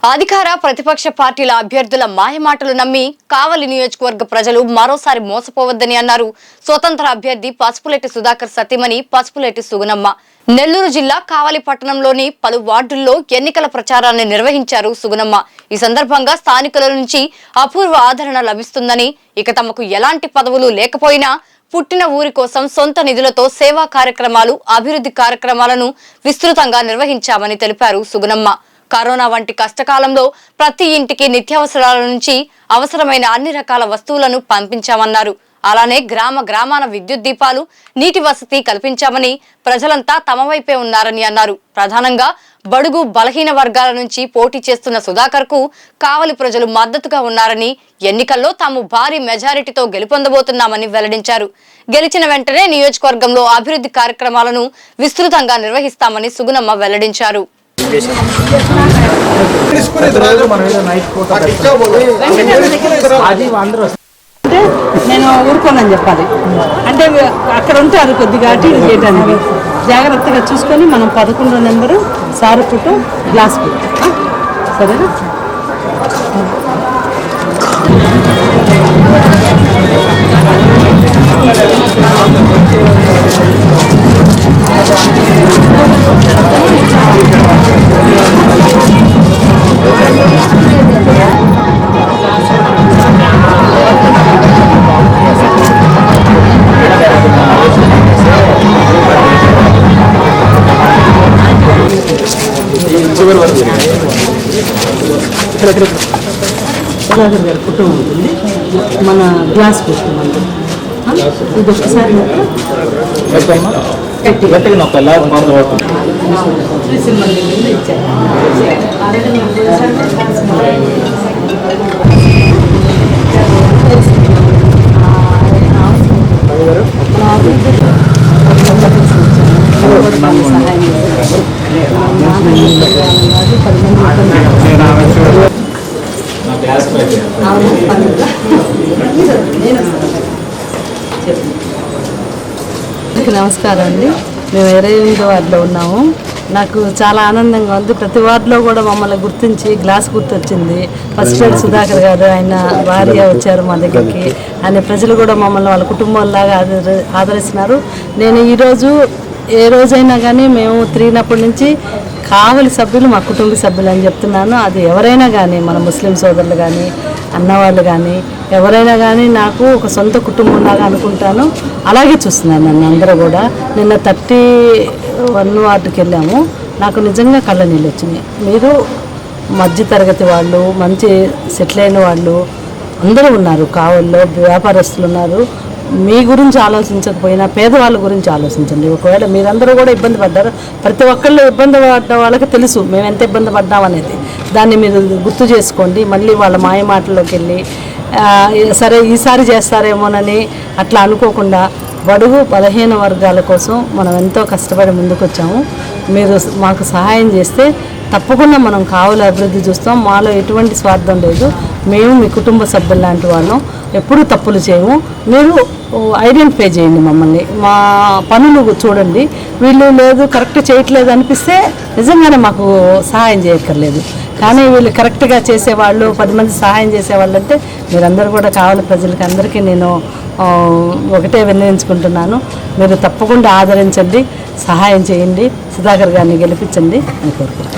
అధికార ప్రతిపక్ష పార్టీల అభ్యర్థుల మాయమాటలు నమ్మి కావలి నియోజకవర్గ ప్రజలు మరోసారి మోసపోవద్దని అన్నారు స్వతంత్ర అభ్యర్థి పసుపులేటి సుధాకర్ సతీమణి పసుపులేటి సుగుణమ్మ. నెల్లూరు జిల్లా కావలి పట్టణంలోని పలు వార్డుల్లో ఎన్నికల ప్రచారాన్ని నిర్వహించారు సుగుణమ్మ. ఈ సందర్భంగా స్థానికుల నుంచి అపూర్వ ఆదరణ లభిస్తుందని, ఇక తమకు ఎలాంటి పదవులు లేకపోయినా పుట్టిన ఊరి కోసం సొంత నిధులతో సేవా కార్యక్రమాలు, అభివృద్ధి కార్యక్రమాలను విస్తృతంగా నిర్వహించామని తెలిపారు సుగుణమ్మ. కరోనా వంటి కష్టకాలంలో ప్రతి ఇంటికి నిత్యావసరాల నుంచి అవసరమైన అన్ని రకాల వస్తువులను పంపించామన్నారు. అలానే గ్రామాన విద్యుత్ దీపాలు, నీటి వసతి కల్పించామని, ప్రజలంతా తమ వైపే ఉన్నారని అన్నారు. ప్రధానంగా బడుగు బలహీన వర్గాల నుంచి పోటీ చేస్తున్న సుధాకర్ కు కావలి ప్రజలు మద్దతుగా ఉన్నారని, ఎన్నికల్లో తాము భారీ మెజారిటీతో గెలుపొందబోతున్నామని వెల్లడించారు. గెలిచిన వెంటనే నియోజకవర్గంలో అభివృద్ధి కార్యక్రమాలను విస్తృతంగా నిర్వహిస్తామని సుగుణమ్మ వెల్లడించారు. నేను ఊరుకోనని చెప్పాలి అంటే అక్కడ ఉంటే అది కొద్దిగా అటు ఇది చేయడానికి జాగ్రత్తగా చూసుకొని మనం 11 నెంబరు సారు పుట్టు గ్లాస్ పుట్టు సరేనా. కుటుంబం ఉంటుంది మన గ్లాస్ కుటుంబం ఇది ఒకసారి నమస్కారం అండి. మేము 28వ వార్డులో ఉన్నాము. నాకు చాలా ఆనందంగా ఉంది. ప్రతి వార్డులో కూడా మమ్మల్ని గుర్తించి గ్లాస్ గుర్తొచ్చింది. పసుపులేటి సుధాకర్ గారు, ఆయన భార్య వచ్చారు మా దగ్గరికి. ఆయన ప్రజలు కూడా మమ్మల్ని వాళ్ళ కుటుంబంలాగా ఆదరిస్తున్నారు. నేను ఈరోజు ఏ రోజైనా కానీ మేము తిరిగినప్పటి నుంచి కావలి సభ్యులు మా కుటుంబ సభ్యులు అని చెప్తున్నాను. అది ఎవరైనా కానీ, మన ముస్లిం సోదరులు కానీ, అన్నవాళ్ళు కానీ, ఎవరైనా కానీ నాకు ఒక సొంత కుటుంబంలాగా అనుకుంటాను. అలాగే చూస్తున్నాను నన్ను అందరూ కూడా. నిన్న 31 వార్డుకి వెళ్ళాము. నాకు నిజంగా కళ్ళ నీళ్ళు వచ్చినాయి. మీరు మధ్యతరగతి వాళ్ళు, మంచి సెటిల్ అయిన వాళ్ళు అందరూ ఉన్నారు. కావల్లో వ్యాపారస్తులు ఉన్నారు. మీ గురించి ఆలోచించకపోయినా పేదవాళ్ళ గురించి ఆలోచించండి. ఒకవేళ మీరందరూ కూడా ఇబ్బంది పడ్డారు. ప్రతి ఒక్కళ్ళు ఇబ్బంది పడ్డ వాళ్ళకి తెలుసు మేము ఎంత ఇబ్బంది పడ్డామనేది. దాన్ని మీరు గుర్తు చేసుకోండి. మళ్ళీ వాళ్ళ మాయ మాటల్లోకి వెళ్ళి సరే ఈసారి చేస్తారేమోనని అట్లా అనుకోకుండా బడుగు బలహీన వర్గాల కోసం మనం ఎంతో కష్టపడి ముందుకు వచ్చాము. మీరు మాకు సహాయం చేస్తే తప్పకుండా మనం కావలి అభివృద్ధి చూస్తాం. మాలో ఎటువంటి స్వార్థం లేదు. మేము మీ కుటుంబ సభ్యులు లాంటి వాళ్ళం. ఎప్పుడూ తప్పులు చేయము. మీరు ఐడెంటిఫై చేయండి మమ్మల్ని, మా పనులు చూడండి. వీళ్ళు లేదు కరెక్ట్ చేయట్లేదు అనిపిస్తే నిజంగానే మాకు సహాయం చేయక్కర్లేదు. కానీ వీళ్ళు కరెక్ట్గా చేసేవాళ్ళు, 10 మంది సహాయం చేసేవాళ్ళు అంటే మీరందరూ కూడా కావాలి. ప్రజలకి అందరికీ నేను ఒకటే విన్నవించుకుంటున్నాను. మీరు తప్పకుండా ఆదరించండి, సహాయం చేయండి, సుధాకర్ గారిని గెలిపించండి అని కోరుకుంటున్నాను.